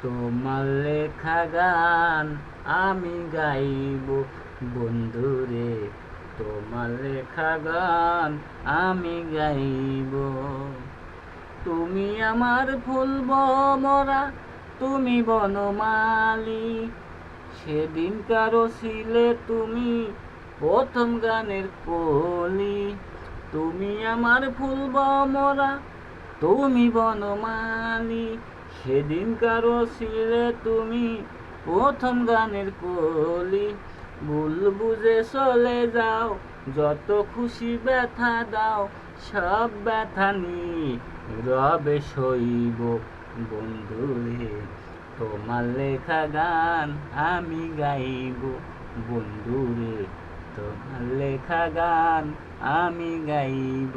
তোমার লেখা গান আমি গাইব বন্ধুরে, তোমার লেখা গান আমি গাইব। তুমি আমার ফুল ভমরা, তুমি বনমালী, সেদিন কারো ছিলে তুমি প্রথম গানের কলি। তুমি আমার ফুল ভমরা, তুমি বনমালী, সেদিন কারো ছিলে তুমি প্রথম গানের কলি। ভুল বুঝে চলে যাও, যত খুশি ব্যথা দাও, সব ব্যথা নীরবে সইব বন্ধুরে, তোমার লেখা গান আমি গাইব বন্ধুরে, তোমার লেখা গান আমি গাইব।